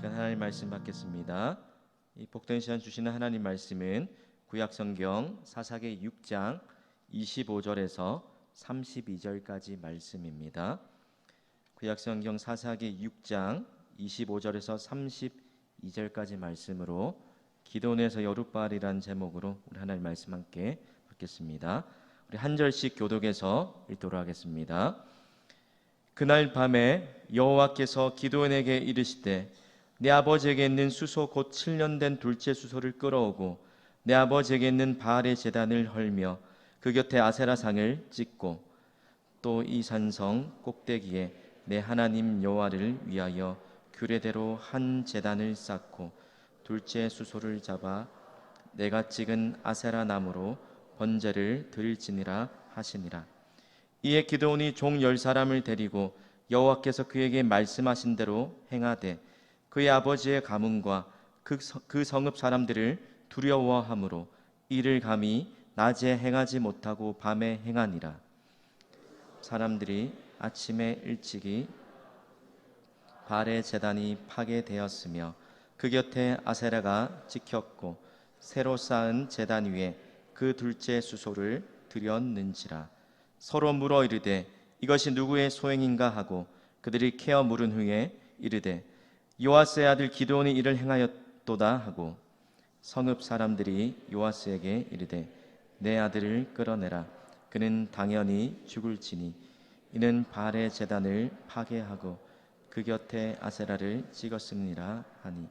시간 하나님 말씀 받겠습니다. 이 복된 시간 주시는 하나님 말씀은 구약성경 사사기 6장 25절에서 32절까지 말씀입니다. 구약성경 사사기 6장 25절에서 32절까지 말씀으로 기도원에서 여룻바알이라는 제목으로 우리 하나님 말씀 함께 받겠습니다. 우리 한 절씩 교독해서 읽도록 하겠습니다. 그날 밤에 여호와께서 기드온에게 이르시되 내 아버지에게 있는 수소 곧 7년 된 둘째 수소를 끌어오고 내 아버지에게 있는 바알의 제단을 헐며 그 곁에 아세라상을 찍고 또 이 산성 꼭대기에 내 하나님 여호와를 위하여 규례대로 한 제단을 쌓고 둘째 수소를 잡아 내가 찍은 아세라 나무로 번제를 드릴지니라 하시니라. 이에 기드온이 종 10사람을 데리고 여호와께서 그에게 말씀하신 대로 행하되 그의 아버지의 가문과 그 성읍 사람들을 두려워하므로 이를 감히 낮에 행하지 못하고 밤에 행하니라. 사람들이 아침에 일찍이 바알의 제단이 파괴되었으며 그 곁에 아세라가 찍혔고 새로 쌓은 제단 위에 그 둘째 수소를 드렸는지라. 서로 물어 이르되 이것이 누구의 소행인가 하고 그들이 캐어 물은 후에 이르되 요아스의 아들 기드온이 이를 행하였도다 하고 성읍 사람들이 요아스에게 이르되 내 아들을 끌어내라. 그는 당연히 죽을지니 이는 바알의 제단을 파괴하고 그 곁에 아세라를 찍었음이라 하니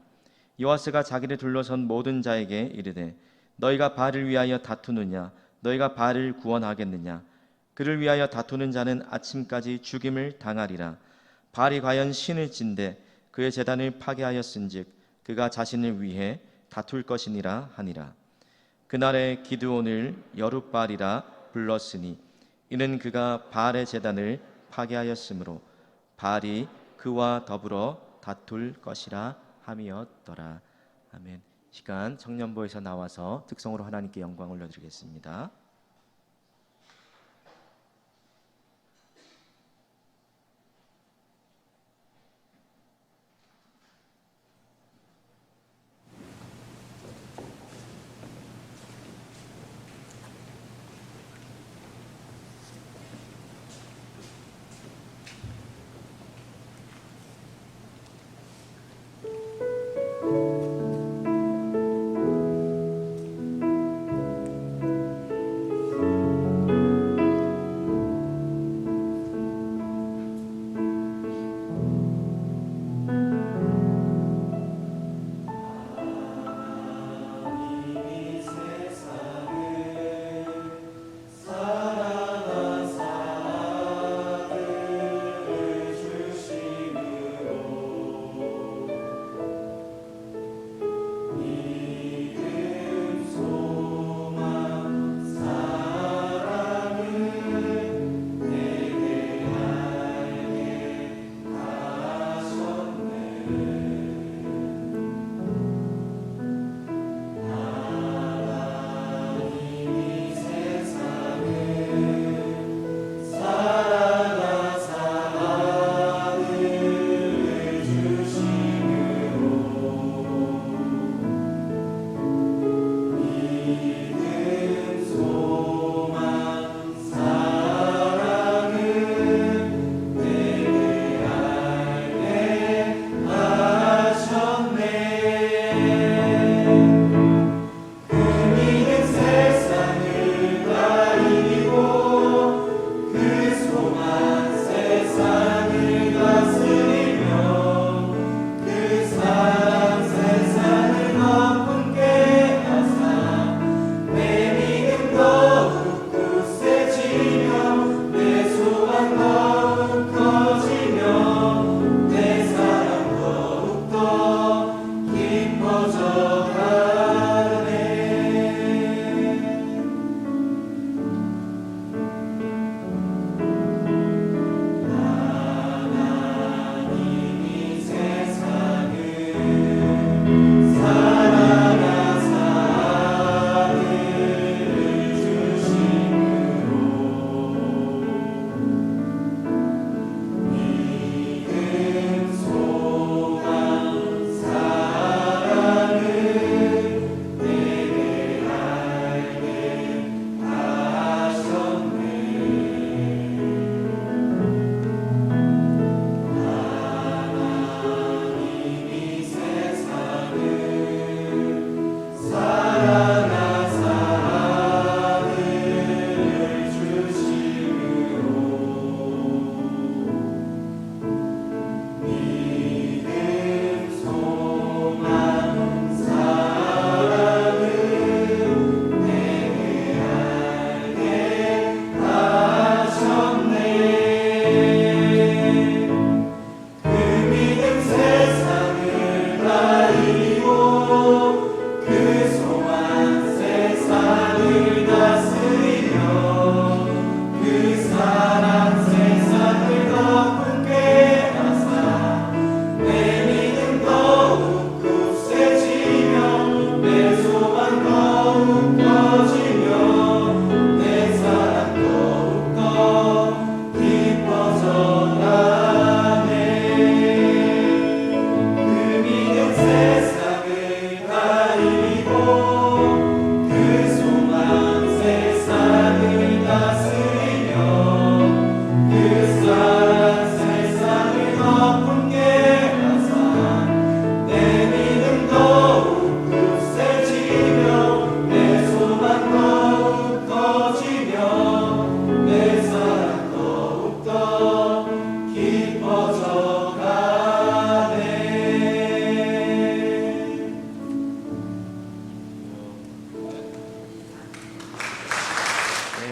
요아스가 자기를 둘러선 모든 자에게 이르되 너희가 바알을 위하여 다투느냐 너희가 바알을 구원하겠느냐 그를 위하여 다투는 자는 아침까지 죽임을 당하리라. 바알이 과연 신을 진대 그의 제단을 파괴하였은즉 그가 자신을 위해 다툴 것이니라 하니라. 그날에 기드온을 여룻바알이라 불렀으니 이는 그가 바알의 제단을 파괴하였으므로 바알이 그와 더불어 다툴 것이라 함이었더라. 아멘. 시간 청년부에서 나와서 특성으로 하나님께 영광 올려드리겠습니다.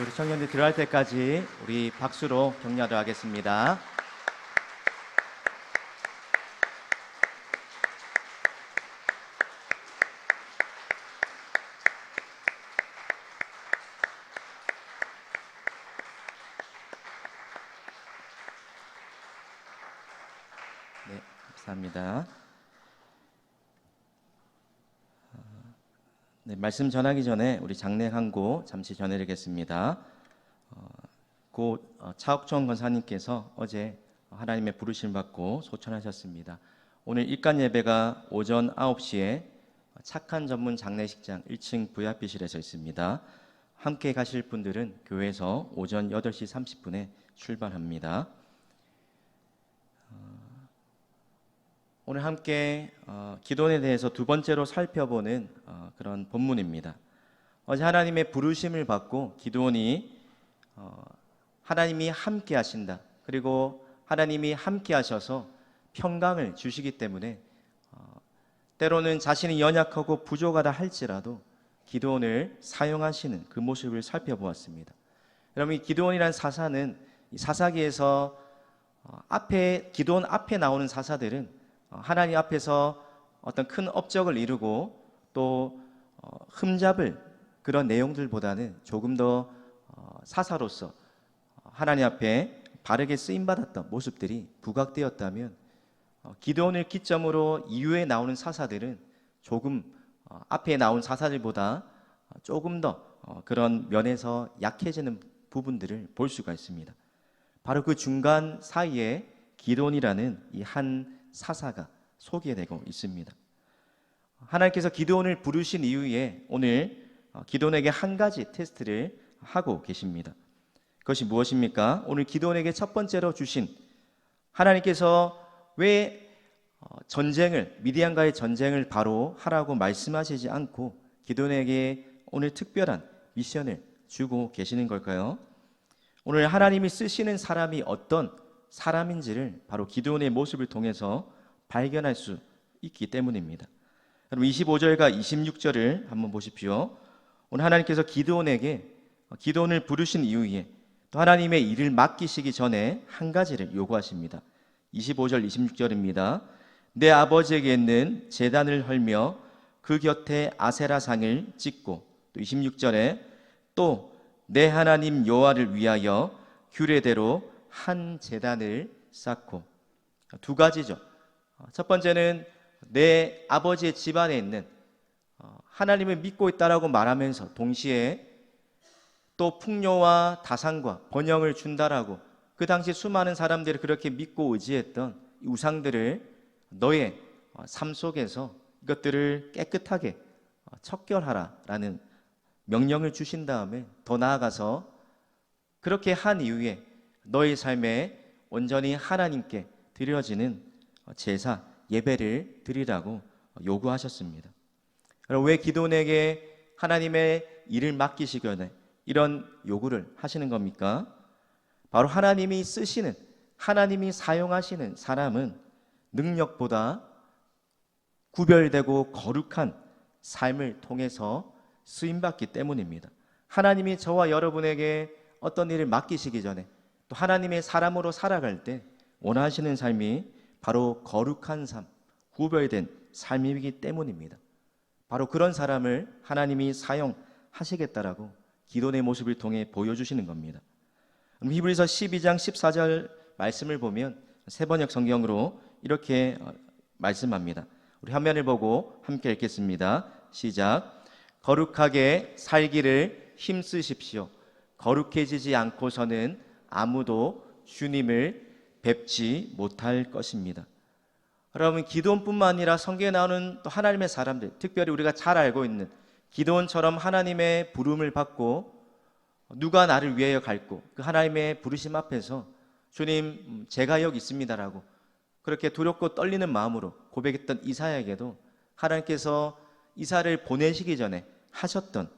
우리 청년들 들어갈 때까지 우리 박수로 격려하도록 하겠습니다. 네, 감사합니다. 네, 말씀 전하기 전에 우리 장례 항고 잠시 전해드리겠습니다. 고 차옥천 권사님께서 어제 하나님의 부르심을 받고 소천하셨습니다. 오늘 일간 예배가 오전 9시에 착한 전문 장례식장 1층 VIP실에서 있습니다. 함께 가실 분들은 교회에서 오전 8시 30분에 출발합니다. 오늘 함께 기도원에 대해서 두 번째로 살펴보는 그런 본문입니다. 어제 하나님의 부르심을 받고 기도원이 하나님이 함께 하신다. 그리고 하나님이 함께 하셔서 평강을 주시기 때문에 때로는 자신이 연약하고 부족하다 할지라도 기도원을 사용하시는 그 모습을 살펴보았습니다. 여러분, 이 기도원이라는 사사는 이 사사기에서 기도원 앞에 나오는 사사들은 하나님 앞에서 어떤 큰 업적을 이루고 또 흠잡을 그런 내용들보다는 조금 더 사사로서 하나님 앞에 바르게 쓰임받았던 모습들이 부각되었다면, 기도원을 기점으로 이후에 나오는 사사들은 조금 앞에 나온 사사들보다 조금 더 그런 면에서 약해지는 부분들을 볼 수가 있습니다. 바로 그 중간 사이에 기도원이라는 이 한 사사가 소개되고 있습니다. 하나님께서 기도원을 부르신 이후에 오늘 기도원에게 한 가지 테스트를 하고 계십니다. 그것이 무엇입니까? 오늘 기도원에게 첫 번째로 주신, 하나님께서 왜 미디안과의 전쟁을 바로 하라고 말씀하시지 않고 기도원에게 오늘 특별한 미션을 주고 계시는 걸까요? 오늘 하나님이 쓰시는 사람이 어떤 사람인지를 바로 기도원의 모습을 통해서 발견할 수 있기 때문입니다. 여러분, 25절과 26절을 한번 보십시오. 오늘 하나님께서 기도원을 부르신 이후에 또 하나님의 일을 맡기시기 전에 한 가지를 요구하십니다. 25절 26절입니다. 내 아버지에게 있는 제단을 헐며 그 곁에 아세라상을 찍고, 또 26절에 또 내 하나님 여호와를 위하여 규례대로 한 제단을 쌓고. 두 가지죠. 첫 번째는 내 아버지의 집안에 있는 하나님을 믿고 있다라고 말하면서 동시에 또 풍요와 다산과 번영을 준다라고, 그 당시 수많은 사람들이 그렇게 믿고 의지했던 이 우상들을 너의 삶 속에서 이것들을 깨끗하게 척결하라라는 명령을 주신 다음에 더 나아가서 그렇게 한 이후에 너의 삶에 온전히 하나님께 드려지는 제사, 예배를 드리라고 요구하셨습니다. 왜 기도원에게 하나님의 일을 맡기시기 전에 이런 요구를 하시는 겁니까? 바로 하나님이 쓰시는, 하나님이 사용하시는 사람은 능력보다 구별되고 거룩한 삶을 통해서 쓰임받기 때문입니다. 하나님이 저와 여러분에게 어떤 일을 맡기시기 전에 또 하나님의 사람으로 살아갈 때 원하시는 삶이 바로 거룩한 삶, 구별된 삶이기 때문입니다. 바로 그런 사람을 하나님이 사용하시겠다라고 기도원의 모습을 통해 보여주시는 겁니다. 히브리서 12장 14절 말씀을 보면 세번역 성경으로 이렇게 말씀합니다. 우리 화면을 보고 함께 읽겠습니다. 시작. 거룩하게 살기를 힘쓰십시오. 거룩해지지 않고서는 아무도 주님을 뵙지 못할 것입니다. 여러분, 기도원뿐만 아니라 성경에 나오는 또 하나님의 사람들, 특별히 우리가 잘 알고 있는 기도원처럼 하나님의 부름을 받고 누가 나를 위하여 갈고 그 하나님의 부르심 앞에서 주님 제가 여기 있습니다라고 그렇게 두렵고 떨리는 마음으로 고백했던 이사야에게도 하나님께서 이사를 보내시기 전에 하셨던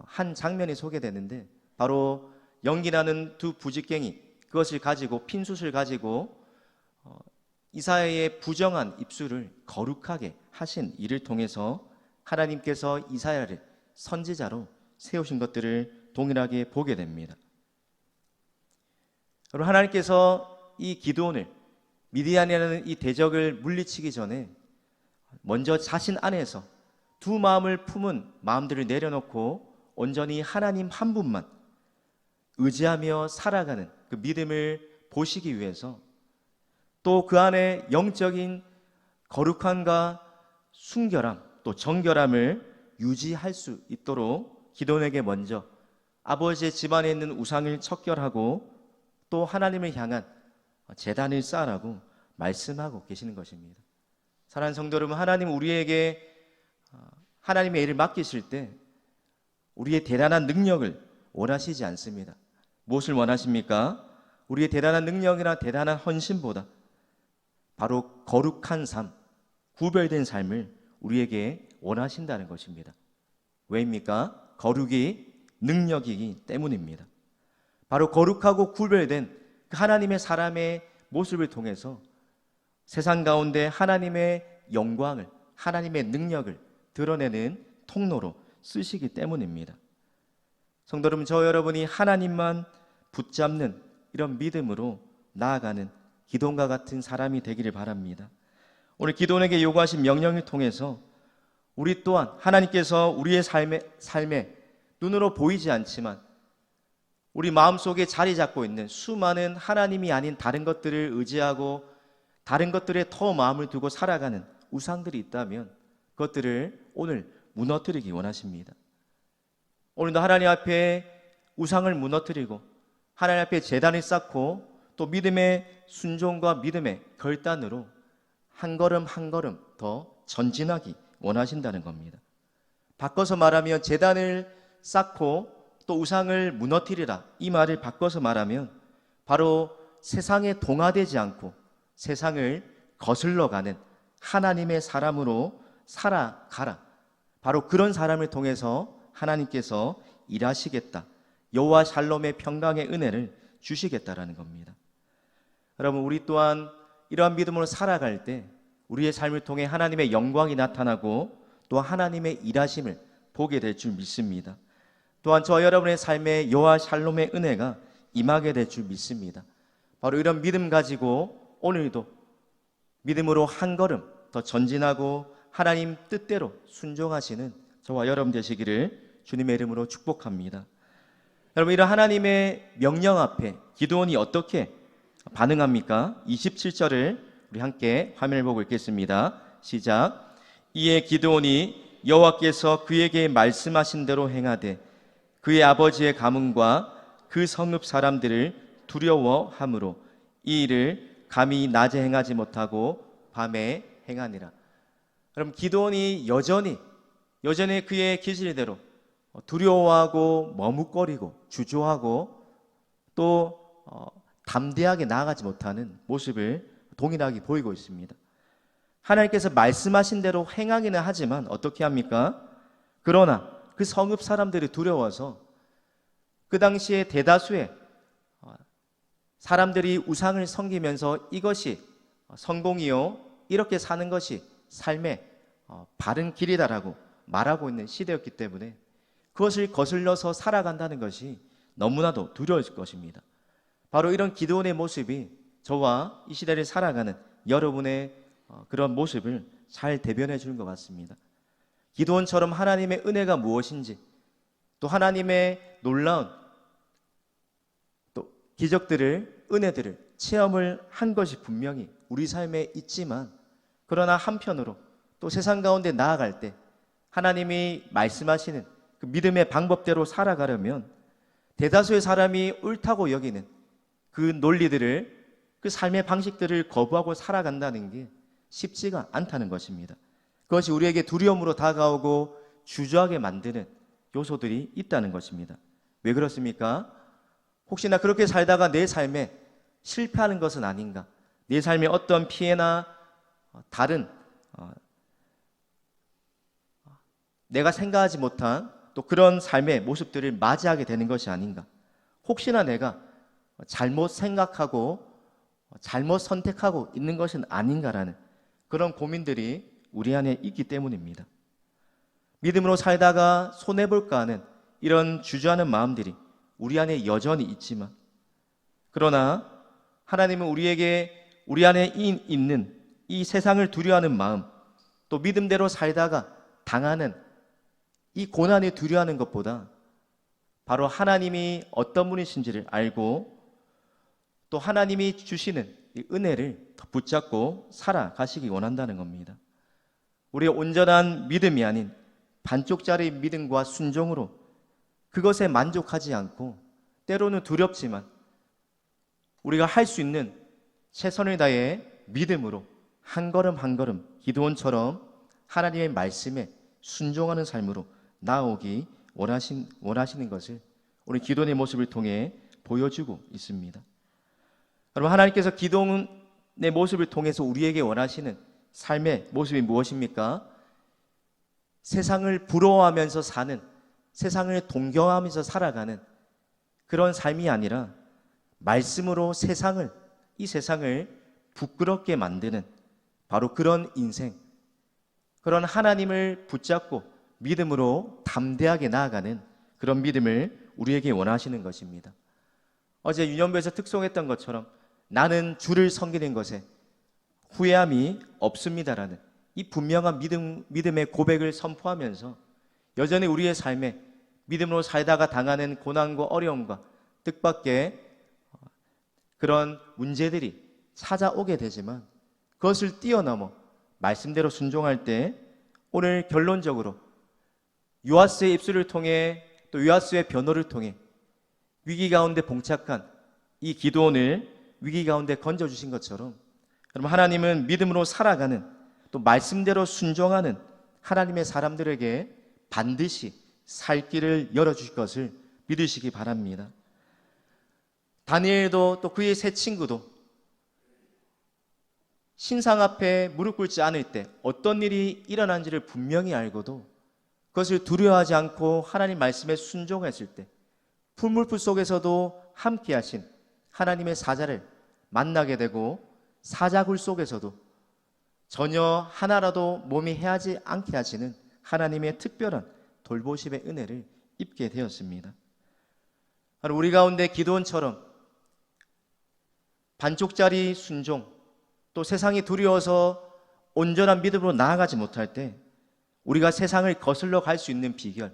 한 장면이 소개되는데, 바로 연기나는 두 부직갱이, 그것을 가지고 핀숯을 가지고 이사야의 부정한 입술을 거룩하게 하신 일을 통해서 하나님께서 이사야를 선지자로 세우신 것들을 동일하게 보게 됩니다. 여러분, 하나님께서 이 기드온을, 미디안이라는 이 대적을 물리치기 전에 먼저 자신 안에서 두 마음을 품은 마음들을 내려놓고 온전히 하나님 한 분만 의지하며 살아가는 그 믿음을 보시기 위해서, 또 그 안에 영적인 거룩함과 순결함, 또 정결함을 유지할 수 있도록 기드온에게 먼저 아버지의 집안에 있는 우상을 척결하고 또 하나님을 향한 제단을 쌓으라고 말씀하고 계시는 것입니다. 사랑하는 성도 여러분, 하나님은 우리에게 하나님의 일을 맡기실 때 우리의 대단한 능력을 원하시지 않습니다. 무엇을 원하십니까? 우리의 대단한 능력이나 대단한 헌신보다 바로 거룩한 삶, 구별된 삶을 우리에게 원하신다는 것입니다. 왜입니까? 거룩이 능력이기 때문입니다. 바로 거룩하고 구별된 그 하나님의 사람의 모습을 통해서 세상 가운데 하나님의 영광을, 하나님의 능력을 드러내는 통로로 쓰시기 때문입니다. 성도 여러분, 저 여러분이 하나님만 붙잡는 이런 믿음으로 나아가는 기드온과 같은 사람이 되기를 바랍니다. 오늘 기드온에게 요구하신 명령을 통해서 우리 또한 하나님께서 우리의 삶에 눈으로 보이지 않지만 우리 마음속에 자리 잡고 있는 수많은 하나님이 아닌 다른 것들을 의지하고 다른 것들에 더 마음을 두고 살아가는 우상들이 있다면 그것들을 오늘 무너뜨리기 원하십니다. 오늘도 하나님 앞에 우상을 무너뜨리고 하나님 앞에 제단을 쌓고 또 믿음의 순종과 믿음의 결단으로 한 걸음 한 걸음 더 전진하기 원하신다는 겁니다. 바꿔서 말하면 제단을 쌓고 또 우상을 무너뜨리라, 이 말을 바꿔서 말하면 바로 세상에 동화되지 않고 세상을 거슬러 가는 하나님의 사람으로 살아가라, 바로 그런 사람을 통해서 하나님께서 일하시겠다, 여호와 샬롬의 평강의 은혜를 주시겠다라는 겁니다. 여러분, 우리 또한 이러한 믿음으로 살아갈 때 우리의 삶을 통해 하나님의 영광이 나타나고 또 하나님의 일하심을 보게 될 줄 믿습니다. 또한 저와 여러분의 삶에 여호와 샬롬의 은혜가 임하게 될 줄 믿습니다. 바로 이런 믿음 가지고 오늘도 믿음으로 한 걸음 더 전진하고 하나님 뜻대로 순종하시는 저와 여러분 되시기를 주님의 이름으로 축복합니다. 여러분, 이런 하나님의 명령 앞에 기드온이 어떻게 반응합니까? 27절을 우리 함께 화면을 보고 읽겠습니다. 시작. 이에 기드온이 여호와께서 그에게 말씀하신 대로 행하되 그의 아버지의 가문과 그 성읍 사람들을 두려워함으로 이 일을 감히 낮에 행하지 못하고 밤에 행하니라. 그럼 기드온이 여전히 그의 기질대로 두려워하고 머뭇거리고 주저하고 또 담대하게 나아가지 못하는 모습을 동일하게 보이고 있습니다. 하나님께서 말씀하신 대로 행하기는 하지만 어떻게 합니까? 그러나 그 성읍 사람들이 두려워서 그 당시에 대다수의 사람들이 우상을 섬기면서 이것이 성공이요, 이렇게 사는 것이 삶의 바른 길이다라고 말하고 있는 시대였기 때문에 그것을 거슬러서 살아간다는 것이 너무나도 두려울 것입니다. 바로 이런 기드온의 모습이 저와 이 시대를 살아가는 여러분의 그런 모습을 잘 대변해 주는 것 같습니다. 기드온처럼 하나님의 은혜가 무엇인지, 또 하나님의 놀라운 또 기적들을, 은혜들을 체험을 한 것이 분명히 우리 삶에 있지만, 그러나 한편으로 또 세상 가운데 나아갈 때 하나님이 말씀하시는 그 믿음의 방법대로 살아가려면 대다수의 사람이 옳다고 여기는 그 논리들을, 그 삶의 방식들을 거부하고 살아간다는 게 쉽지가 않다는 것입니다. 그것이 우리에게 두려움으로 다가오고 주저하게 만드는 요소들이 있다는 것입니다. 왜 그렇습니까? 혹시나 그렇게 살다가 내 삶에 실패하는 것은 아닌가, 내 삶에 어떤 피해나 다른 내가 생각하지 못한 또 그런 삶의 모습들을 맞이하게 되는 것이 아닌가, 혹시나 내가 잘못 생각하고 잘못 선택하고 있는 것은 아닌가라는 그런 고민들이 우리 안에 있기 때문입니다. 믿음으로 살다가 손해볼까 하는 이런 주저하는 마음들이 우리 안에 여전히 있지만, 그러나 하나님은 우리 안에 있는 이 세상을 두려워하는 마음, 또 믿음대로 살다가 당하는 이 고난을 두려워하는 것보다 바로 하나님이 어떤 분이신지를 알고 또 하나님이 주시는 이 은혜를 더 붙잡고 살아가시기 원한다는 겁니다. 우리의 온전한 믿음이 아닌 반쪽짜리 믿음과 순종으로 그것에 만족하지 않고 때로는 두렵지만 우리가 할 수 있는 최선을 다해 믿음으로 한 걸음 한 걸음 기도원처럼 하나님의 말씀에 순종하는 삶으로 나오기 원하시는 것을 우리 기도원의 모습을 통해 보여주고 있습니다. 여러분, 하나님께서 기도원의 모습을 통해서 우리에게 원하시는 삶의 모습이 무엇입니까? 세상을 부러워하면서 사는, 세상을 동경하면서 살아가는 그런 삶이 아니라 말씀으로 이 세상을 부끄럽게 만드는 바로 그런 인생, 그런 하나님을 붙잡고 믿음으로 담대하게 나아가는 그런 믿음을 우리에게 원하시는 것입니다. 어제 유년부에서 특송했던 것처럼 나는 주를 섬기는 것에 후회함이 없습니다라는 이 분명한 믿음의 고백을 선포하면서 여전히 우리의 삶에 믿음으로 살다가 당하는 고난과 어려움과 뜻밖의 그런 문제들이 찾아오게 되지만 그것을 뛰어넘어 말씀대로 순종할 때 오늘 결론적으로 요아스의 입술을 통해 또 요아스의 변호를 통해 위기 가운데 봉착한 이 기도원을 위기 가운데 건져주신 것처럼 여러분, 하나님은 믿음으로 살아가는 또 말씀대로 순종하는 하나님의 사람들에게 반드시 살 길을 열어주실 것을 믿으시기 바랍니다. 다니엘도 또 그의 세 친구도 신상 앞에 무릎 꿇지 않을 때 어떤 일이 일어난지를 분명히 알고도 그것을 두려워하지 않고 하나님 말씀에 순종했을 때 풀물풀 속에서도 함께 하신 하나님의 사자를 만나게 되고 사자굴 속에서도 전혀 하나라도 몸이 해하지 않게 하시는 하나님의 특별한 돌보심의 은혜를 입게 되었습니다. 우리 가운데 기도원처럼 반쪽짜리 순종, 또 세상이 두려워서 온전한 믿음으로 나아가지 못할 때 우리가 세상을 거슬러 갈 수 있는 비결,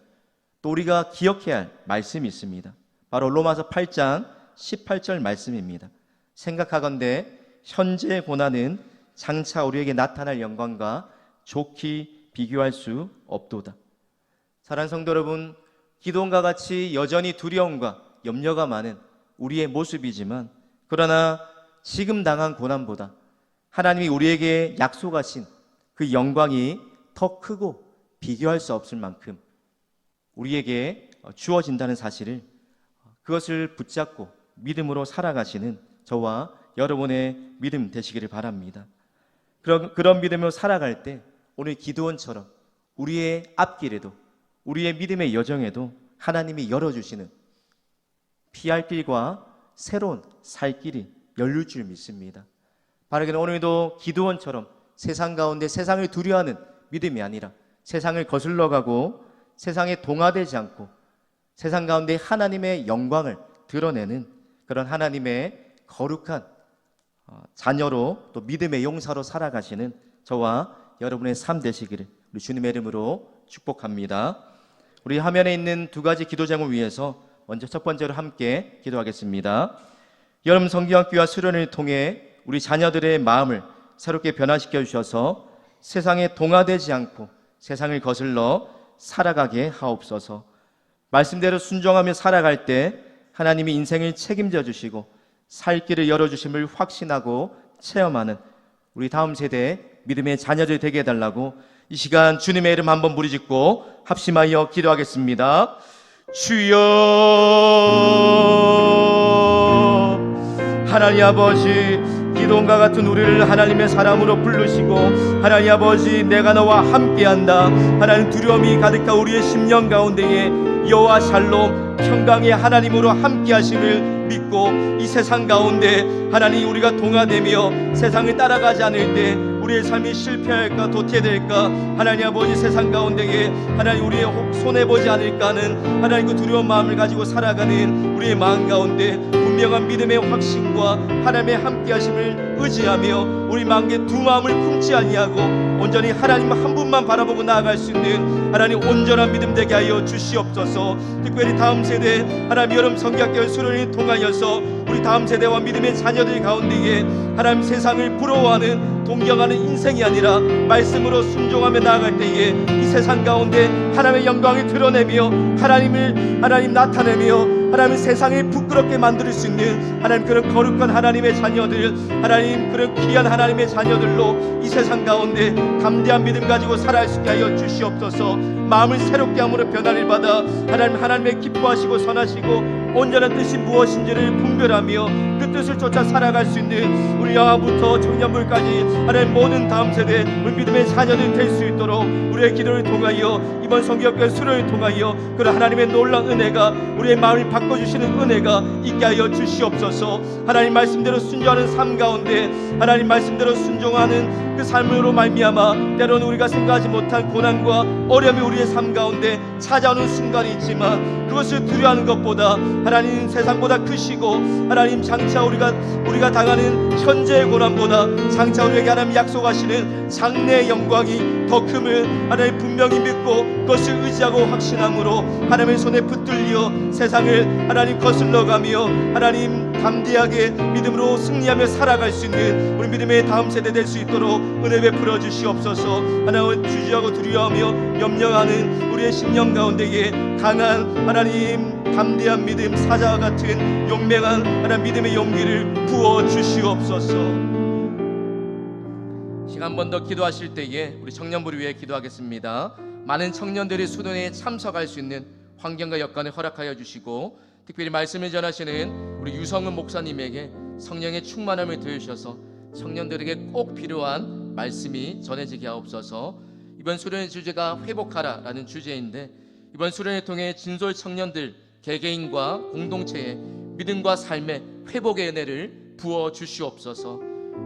또 우리가 기억해야 할 말씀이 있습니다. 바로 로마서 8장 18절 말씀입니다. 생각하건대 현재의 고난은 장차 우리에게 나타날 영광과 좋게 비교할 수 없도다. 사랑하는 성도 여러분, 기도원과 같이 여전히 두려움과 염려가 많은 우리의 모습이지만, 그러나 지금 당한 고난보다 하나님이 우리에게 약속하신 그 영광이 더 크고 비교할 수 없을 만큼 우리에게 주어진다는 사실을, 그것을 붙잡고 믿음으로 살아가시는 저와 여러분의 믿음 되시기를 바랍니다. 그런 믿음으로 살아갈 때 오늘 기도원처럼 우리의 앞길에도, 우리의 믿음의 여정에도 하나님이 열어주시는 피할 길과 새로운 살 길이 열릴 줄 믿습니다. 바르게는 오늘도 기도원처럼 세상 가운데 세상을 두려워하는 믿음이 아니라 세상을 거슬러가고 세상에 동화되지 않고 세상 가운데 하나님의 영광을 드러내는 그런 하나님의 거룩한 자녀로 또 믿음의 용사로 살아가시는 저와 여러분의 삶 되시기를 우리 주님의 이름으로 축복합니다. 우리 화면에 있는 두 가지 기도 제목을 위해서 먼저 첫 번째로 함께 기도하겠습니다. 여름 성경학교와 수련을 통해 우리 자녀들의 마음을 새롭게 변화시켜 주셔서 세상에 동화되지 않고 세상을 거슬러 살아가게 하옵소서. 말씀대로 순종하며 살아갈 때 하나님이 인생을 책임져 주시고 살 길을 열어주심을 확신하고 체험하는 우리 다음 세대의 믿음의 자녀들 되게 해달라고 이 시간 주님의 이름 한번 부르짖고 합심하여 기도하겠습니다. 주여, 하나님 아버지, 기도원과 같은 우리를 하나님의 사람으로 부르시고 하나님 아버지, 내가 너와 함께한다, 하나님 두려움이 가득한 우리의 심령 가운데에 여호와 샬롬 평강의 하나님으로 함께하심을 믿고 이 세상 가운데 하나님 우리가 동화되며 세상을 따라가지 않을 때 우리의 삶이 실패할까 도태될까 하나님 아버지 세상 가운데에 하나님 우리의 손해보지 않을까 하는 하나님 그 두려운 마음을 가지고 살아가는 우리의 마음 가운데 분명한 믿음의 확신과 하나님의 함께하심을 의지하며 우리 마음에 두 마음을 품지 아니하고 온전히 하나님 한 분만 바라보고 나아갈 수 있는 하나님 온전한 믿음 되게 하여 주시옵소서. 특별히 다음 세대 하나님 여름 성경학교 수련을 통하여서 우리 다음 세대와 믿음의 자녀들 가운데에 하나님 세상을 부러워하는 동경하는 인생이 아니라 말씀으로 순종하며 나아갈 때에 이 세상 가운데 하나님의 영광을 드러내며 하나님 나타내며 하나님 세상을 부끄럽게 만들 수 있는 하나님 그런 거룩한 하나님의 자녀들 하나님 그런 귀한 하나님의 자녀들로 이 세상 가운데 담대한 믿음 가지고 살아갈 수 있게 하여 주시옵소서. 마음을 새롭게 함으로 변화를 받아 하나님의 기뻐하시고 선하시고 온전한 뜻이 무엇인지를 분별하며 그 뜻을 쫓아 살아갈 수 있는 우리 영아부터 청년부까지 하나님 모든 다음 세대 우리 믿음의 자녀들 될 수 있도록 우리의 기도를 통하여 이번 성경학교 수련을 통하여 그런 하나님의 놀라운 은혜가 우리의 마음을 바꿔주시는 은혜가 있게 하여 주시옵소서. 하나님 말씀대로 순종하는 삶 가운데 하나님 말씀대로 순종하는 그 삶으로 말미암아 때로는 우리가 생각하지 못한 고난과 어려움이 우리의 삶 가운데 찾아오는 순간이 있지만 그것을 두려워하는 것보다 하나님 세상보다 크시고 하나님 장차 우리가 당하는 현재의 고난보다 장차 우리에게 하나님 약속하시는 장래의 영광이 더 큼을 하나님 분명히 믿고 그것을 의지하고 확신함으로 하나님의 손에 붙들려 세상을 하나님 거슬러가며 하나님 담대하게 믿음으로 승리하며 살아갈 수 있는 우리 믿음의 다음 세대 될 수 있도록 은혜 베풀어 주시옵소서. 하나님 주저하고 두려워하며 염려하는 우리의 심령 가운데에 강한 하나님 담대한 믿음 사자와 같은 용맹한 하나님 믿음의 용기를 부어 주시옵소서. 시간 한 번 더 기도하실 때에 우리 청년부를 위해 기도하겠습니다. 많은 청년들이 수련회에 참석할 수 있는 환경과 여건을 허락하여 주시고 특별히 말씀을 전하시는 우리 유성은 목사님에게 성령의 충만함을 더해주셔서 청년들에게 꼭 필요한 말씀이 전해지게 하옵소서. 이번 수련의 주제가 회복하라라는 주제인데 이번 수련을 통해 진솔 청년들 개개인과 공동체의 믿음과 삶의 회복의 은혜를 부어 주시옵소서.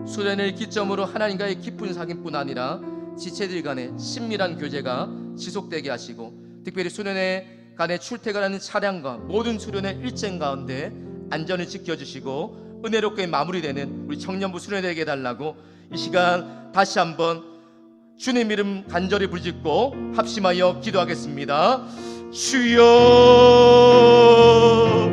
수련을 기점으로 하나님과의 깊은 사귐뿐 아니라 지체들 간의 친밀한 교제가 지속되게 하시고 특별히 수련회 간에 출퇴근하는 차량과 모든 수련회 일정 가운데 안전을 지켜주시고 은혜롭게 마무리되는 우리 청년부 수련회에게 해달라고 이 시간 다시 한번 주님 이름 간절히 부르짖고 합심하여 기도하겠습니다. 주여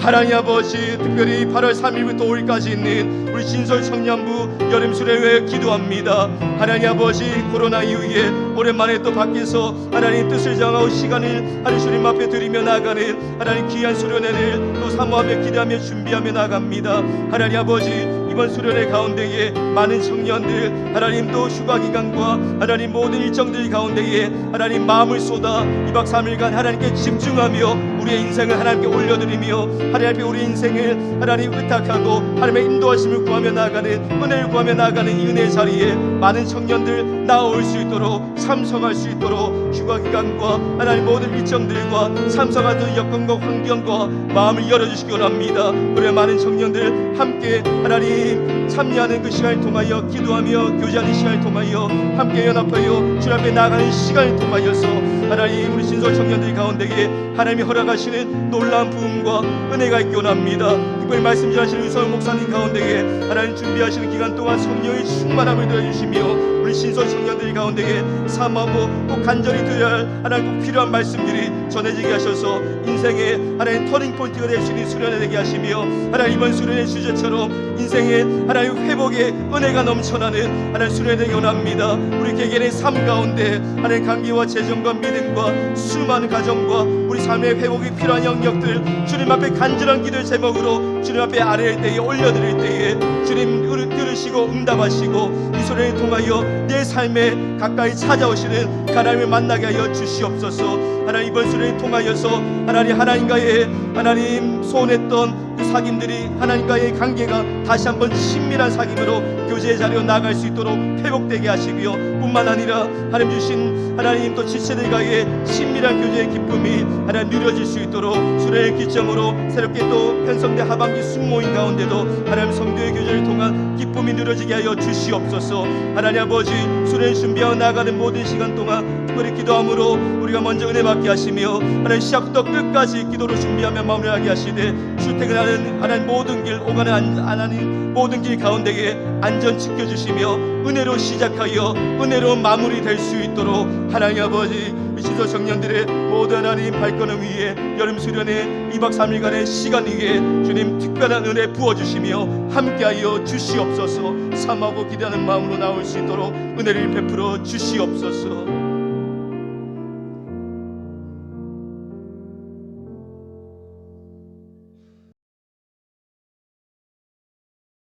하나님 아버지 특별히 8월 3일부터 5일까지 있는 우리 진솔 청년부 여름 수련회에 기도합니다. 하나님 아버지 코로나 이후에 오랜만에 또 밖에서 하나님 뜻을 정하고 시간을 하나님 주님 앞에 드리며 나가는 하나님 귀한 수련회를 또 사모하며 기대하며 준비하며 나갑니다. 하나님 아버지 이번 수련회 가운데에 많은 청년들 하나님 또 휴가 기간과 하나님 모든 일정들 가운데에 하나님 마음을 쏟아 2박 3일간 하나님께 집중하며 우리의 인생을 하나님께 올려드리며 하나님 앞에 우리 인생을 하나님 의탁하고 하나님의 인도하심을 구하며 나아가는 은혜를 구하며 나아가는 이 은혜의 자리에 많은 청년들 나올 수 있도록 참석할 수 있도록 휴가 기간과 하나님 모든 일정들과 참석하는 여건과 환경과 마음을 열어주시기 원합니다. 그래 많은 청년들 함께 하나님 참여하는 그 시간을 통하여 기도하며 교제하는 시간을 통하여 함께 연합하여 주님 앞에 나아가는 시간을 통하여서 하나님 우리 진솔 청년들 가운데에 하나님이 허락하시는 놀라운 부흥과 은혜가 있기 원합니다. 특별히 말씀 전하시는 유성 목사님 가운데에 하나님 준비하시는 기간 동안 성령의 충만함을 더해주시며 우리 진솔 청년들 가운데에 사모하고 꼭 간절히 드려야 할 하나님 꼭 필요한 말씀들이 전해지게 하셔서 인생의 하나님 터닝포인트가 될 수 있는 수련회 되게 하시며 하나님 이번 수련의 주제처럼 인생의 하나님 회복의 은혜가 넘쳐나는 하나님 수련회 되기 원합니다. 우리 개개인의 삶 가운데 하나님 감기와 재정과 믿음과 수많은 가정과 우리 삶의 회복이 필요한 영역들 주님 앞에 간절한 기도의 제목으로 주님 앞에 아뢰일 때에 올려드릴 때에 주님 들으시고 응답하시고 이 수련을 통하여 내 삶에 가까이 찾아오시는 하나님을 만나게 하여 주시옵소서. 하나님 이번 수련을 통하여서 하나님과의 하나님 소원했던 그 사귐들이 하나님과의 관계가 다시 한번 친밀한 사귐으로 교제의 자리로 나아갈 수 있도록 회복되게 하시고요. 뿐만 아니라 하나님 주신 하나님 또 지체들과의 친밀한 교제의 기쁨이 하나님 누려질 수 있도록 수련의 기점으로 새롭게 또 편성된 하반기 숙모임 가운데도 하나님 성도의 교제를 통한 기쁨이 누려지게 하여 주시옵소서. 하나님 아버지, 수련 준비하여 나가는 모든 시간 동안 특별히 기도함으로 우리가 먼저 은혜 받게 하시며 하나님 시작부터 끝까지 기도로 준비하며 마무리하게 하시되 출퇴근하는 하나님 모든 길 오가는 하나님 모든 길 가운데에 안전 지켜주시며 은혜로 시작하여 은혜로 마무리될 수 있도록 하나님 아버지 시도 청년들의 모든 하나님 발걸음 위에 여름 수련의 2박 3일간의 시간 위에 주님 특별한 은혜 부어주시며 함께하여 주시옵소서. 삼하고 기대하는 마음으로 나올 수 있도록 은혜를 베풀어 주시옵소서.